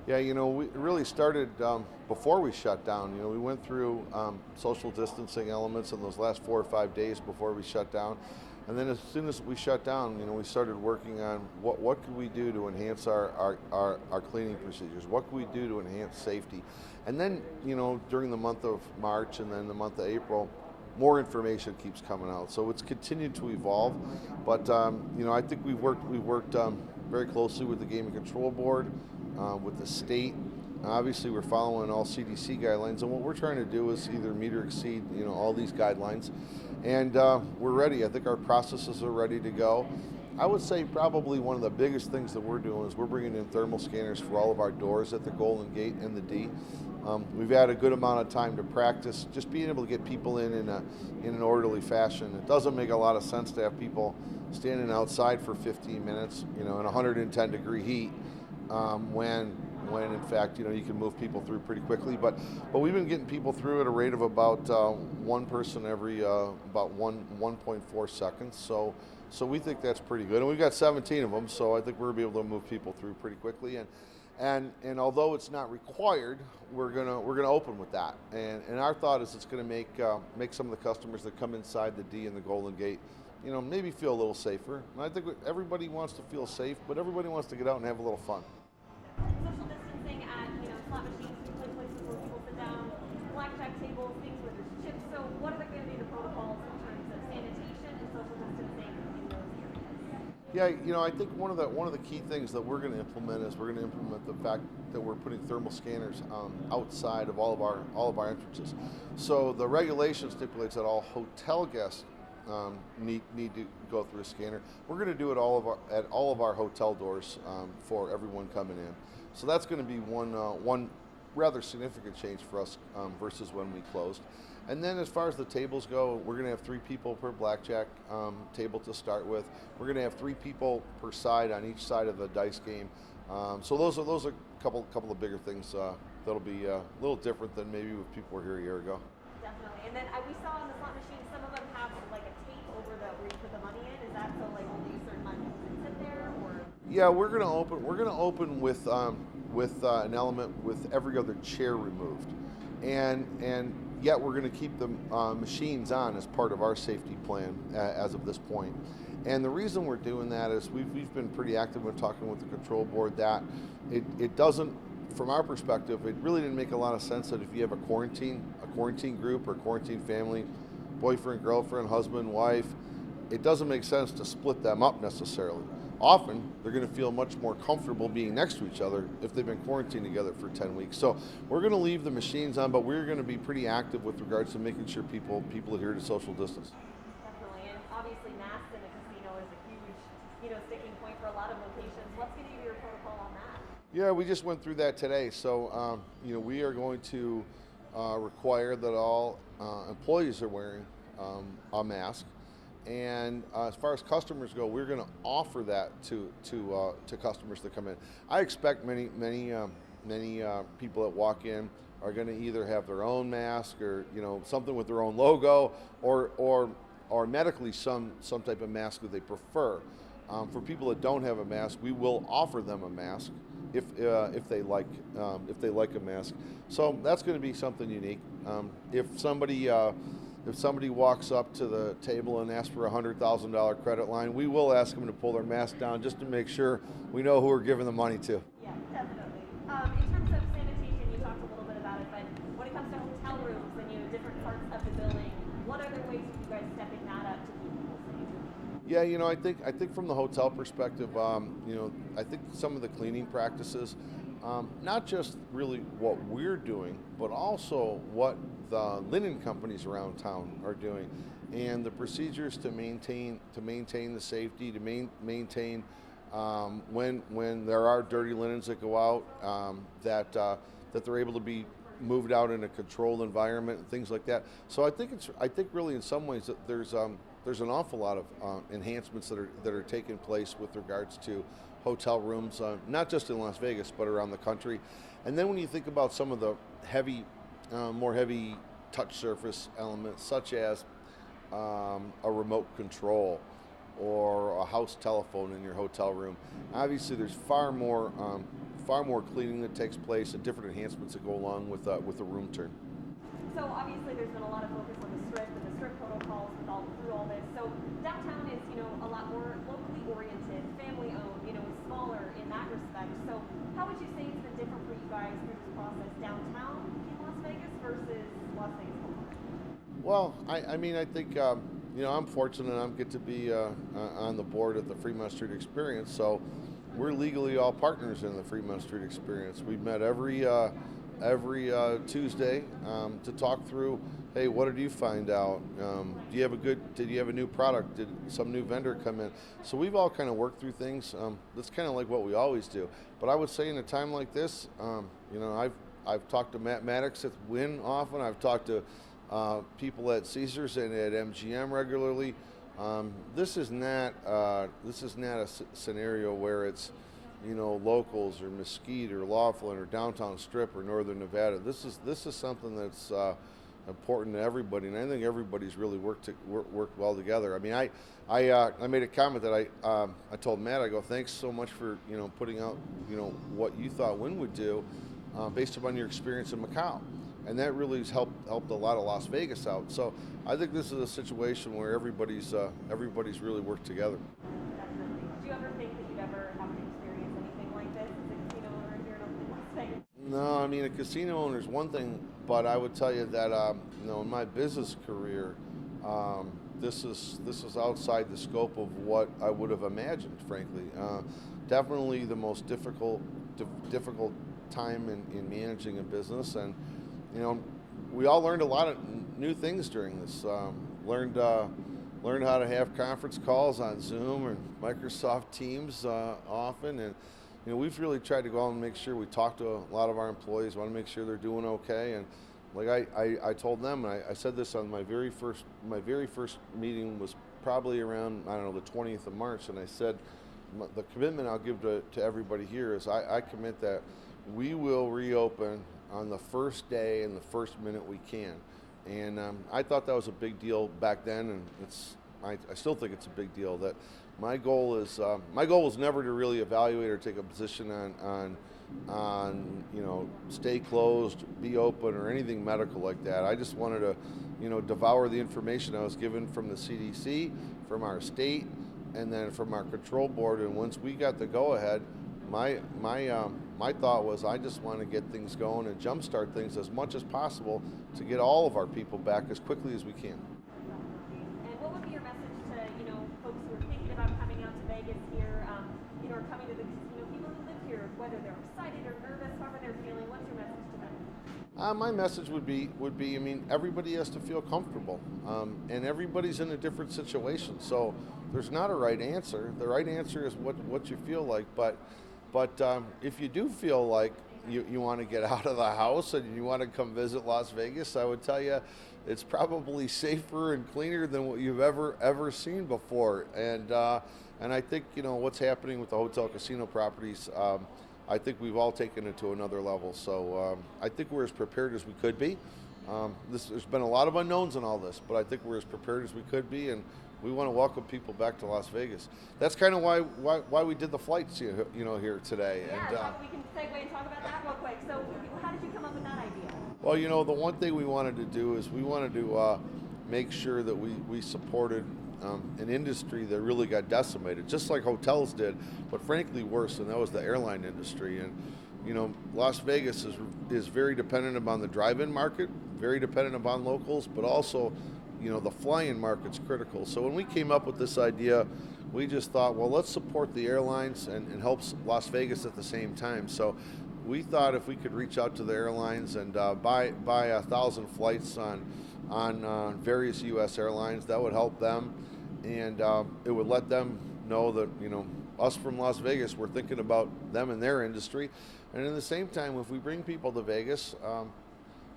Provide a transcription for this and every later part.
Yeah, we really started before we shut down. We went through social distancing elements in those last 4 or 5 days before we shut down. And then as soon as we shut down, we started working on what could we do to enhance our cleaning procedures? What could we do to enhance safety? And then, during the month of March and then the month of April, more information keeps coming out. So it's continued to evolve. But, I think we've worked very closely with the Gaming Control Board, with the state. Obviously, we're following all CDC guidelines, and what we're trying to do is either meet or exceed, all these guidelines. And we're ready. I think our processes are ready to go. I would say probably one of the biggest things that we're doing is we're bringing in thermal scanners for all of our doors at the Golden Gate and the D. We've had a good amount of time to practice just being able to get people in an orderly fashion. It doesn't make a lot of sense to have people standing outside for 15 minutes, in 110-degree heat, when in fact you can move people through pretty quickly. But we've been getting people through at a rate of about one person every about 1.4 seconds. So we think that's pretty good, and we've got 17 of them. So I think we'll be able to move people through pretty quickly. And although it's not required, we're gonna open with that. And our thought is it's gonna make some of the customers that come inside the D and the Golden Gate, maybe feel a little safer. And I think everybody wants to feel safe, but everybody wants to get out and have a little fun. Social distancing at slot machines, places where people sit down, blackjack tables, things where there's chips. So what are going to be the protocols in terms of sanitation and social distancing in those areas? Yeah, I think one of the key things that we're going to implement is we're going to implement the fact that we're putting thermal scanners outside of all of our entrances. So the regulation stipulates that all hotel guests need to go through a scanner. We're going to do it at all of our hotel doors for everyone coming in. So that's going to be one rather significant change for us versus when we closed. And then as far as the tables go, we're going to have 3 people per blackjack table to start with. We're going to have 3 people per side on each side of the dice game. So those are a couple of bigger things that'll be a little different than maybe if people were here a year ago. Definitely. And then we saw on the slot machine, some of them have like a tape over where you put the money in. Is that so like only a certain amount of people can sit there, or? Yeah, we're gonna open with an element with every other chair removed, and yet we're gonna keep the machines on as part of our safety plan as of this point. And the reason we're doing that is we've been pretty active in talking with the control board that it doesn't, from our perspective, it really didn't make a lot of sense that if you have a quarantine group or quarantine family, boyfriend, girlfriend, husband, wife, it doesn't make sense to split them up necessarily. Often, they're going to feel much more comfortable being next to each other if they've been quarantined together for 10 weeks. So we're going to leave the machines on, but we're going to be pretty active with regards to making sure people adhere to social distance. Definitely. And obviously masks in a casino is a huge, sticking point for a lot of locations. What's going to be your protocol on that? Yeah, we just went through that today. So, we are going to require that all employees are wearing a mask. And as far as customers go, we're going to offer that to customers that come in. I expect many people that walk in are going to either have their own mask or something with their own logo, or medically some type of mask that they prefer. For people that don't have a mask, we will offer them a mask if they like a mask. So that's going to be something unique. If somebody walks up to the table and asks for a $100,000 credit line, we will ask them to pull their mask down just to make sure we know who we're giving the money to. Yeah, definitely. In terms of sanitation, you talked a little bit about it, but when it comes to hotel rooms and different parts of the building, what other ways are you guys stepping that up to keep people safe? Yeah, I think from the hotel perspective, I think some of the cleaning practices, not just really what we're doing, but also what the linen companies around town are doing, and the procedures to maintain the safety, to maintain when there are dirty linens that go out, that they're able to be moved out in a controlled environment and things like that. So I think really in some ways that there's an awful lot of enhancements that are taking place with regards to hotel rooms, not just in Las Vegas, but around the country. And then when you think about some of the more heavy touch surface elements, such as a remote control or a house telephone in your hotel room, obviously there's far more far more cleaning that takes place and different enhancements that go along with a room turn. So obviously there's been a lot of focus on the strip and the strip protocols through all this. So downtown is, a lot more locally oriented, family owned, smaller in that respect. So how would you say it's been different for you guys through this process downtown in Las Vegas versus Las Vegas Boulevard? Well, I think, I'm fortunate I get to be on the board at the Fremont Street Experience, so we're legally all partners in the Fremont Street Experience. We've met every Tuesday to talk through, hey, what did you find out? Did you have a new product? Did some new vendor come in? So we've all kind of worked through things. That's kind of like what we always do. But I would say in a time like this, I've talked to Matt Maddox at Wynn often. I've talked to people at Caesars and at MGM regularly. This is not a scenario where it's locals or Mesquite or Laughlin or Downtown Strip or Northern Nevada. This is something that's important to everybody, and I think everybody's really worked well together. I mean, I made a comment that I told Matt, I go, thanks so much for putting out what you thought Wynn would do based upon your experience in Macau. And that really has helped a lot of Las Vegas out. So I think this is a situation where everybody's really worked together. Definitely. Do you ever think that you'd ever have to experience anything like this as a casino owner here in Las Vegas? No, I mean, a casino owner is one thing, but I would tell you that in my business career, this is outside the scope of what I would have imagined. Frankly, definitely the most difficult time in managing a business, and we all learned a lot of new things during this. Learned how to have conference calls on Zoom and Microsoft Teams often, and we've really tried to go out and make sure we talk to a lot of our employees. Want to make sure they're doing okay, and like I told them, and I said this on my very first meeting was probably around the 20th of March, and I said the commitment I'll give to everybody here is I commit that we will reopen on the first day and the first minute we can. And I thought that was a big deal back then, and I still think it's a big deal. That my goal was never to really evaluate or take a position on stay closed, be open, or anything medical like that. I just wanted to devour the information I was given from the CDC, from our state, and then from our control board. And once we got the go ahead, my thought was I just want to get things going and jumpstart things as much as possible to get all of our people back as quickly as we can. And what would be your message to folks who are thinking about coming out to Vegas here, or coming to the casino, people who live here, whether they're excited or nervous, however they're feeling? What's your message to them? My message would be, I mean, everybody has to feel comfortable, and everybody's in a different situation. So there's not a right answer. The right answer is what you feel like, but if you do feel like you want to get out of the house and you want to come visit Las Vegas, I would tell you it's probably safer and cleaner than what you've ever seen before. And I think what's happening with the hotel casino properties, I think we've all taken it to another level. So I think we're as prepared as we could be. There's been a lot of unknowns in all this, but I think we're as prepared as we could be, and we want to welcome people back to Las Vegas. That's kind of why we did the flights here today. Yeah, and, we can segue and talk about that real quick. So how did you come up with that idea? Well, the one thing we wanted to do is we wanted to make sure that we supported an industry that really got decimated, just like hotels did, but frankly worse, and that was the airline industry. And Las Vegas is very dependent upon the drive-in market, very dependent upon locals, but also the fly-in market's critical. So when we came up with this idea, we just thought, well, let's support the airlines and help Las Vegas at the same time. So we thought if we could reach out to the airlines and buy 1,000 flights on various U.S. airlines, that would help them, and it would let them know that us from Las Vegas, we're thinking about them and their industry. And at the same time, if we bring people to Vegas,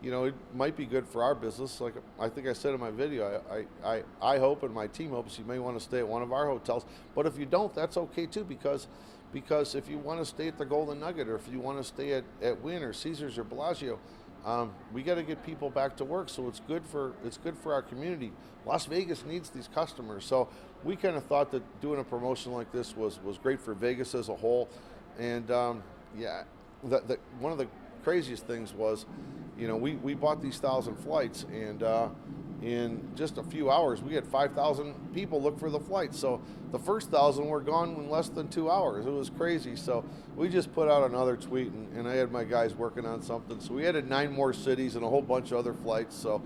it might be good for our business. Like I think I said in my video, I hope and my team hopes you may want to stay at one of our hotels. But if you don't, that's okay too, because if you want to stay at the Golden Nugget, or if you want to stay at Wynn or Caesars or Bellagio, we got to get people back to work. So it's good for our community. Las Vegas needs these customers. So we kind of thought that doing a promotion like this was great for Vegas as a whole. And one of the craziest things was, we bought these 1,000 flights, and in just a few hours we had 5,000 people look for the flights. So the first 1,000 were gone in less than 2 hours. It was crazy. So we just put out another tweet, and I had my guys working on something. So we added 9 more cities and a whole bunch of other flights. So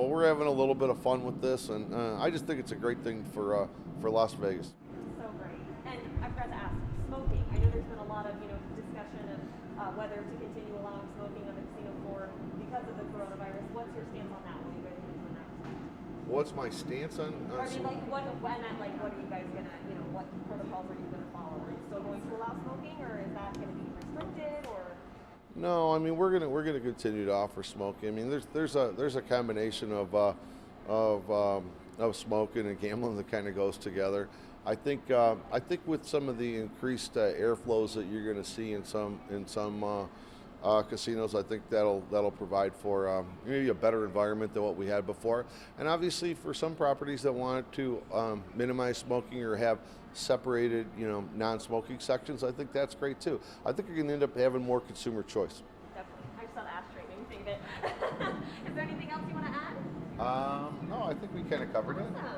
we're having a little bit of fun with this, and I just think it's a great thing for Las Vegas. So great. And I forgot to ask, smoking. I know there's been a lot of discussion of whether to continue allowing smoking on the casino floor because of the coronavirus. What's your stance on that? What are you guys going to do in that respect? What's my stance on? Or I mean, what are you guys gonna, what protocols are you gonna follow? Are you still going to allow smoking, or is that gonna be restricted, or? No, I mean we're gonna continue to offer smoking. I mean there's a combination of smoking and gambling that kind of goes together. I think with some of the increased airflows that you're going to see in some casinos, I think that'll provide for maybe a better environment than what we had before. And obviously, for some properties that wanted to minimize smoking or have separated, non-smoking sections, I think that's great too. I think you're going to end up having more consumer choice. Definitely. I just saw the ashtray, made me think of it. Is there anything else you want to add? No, I think we kind of covered it. Awesome.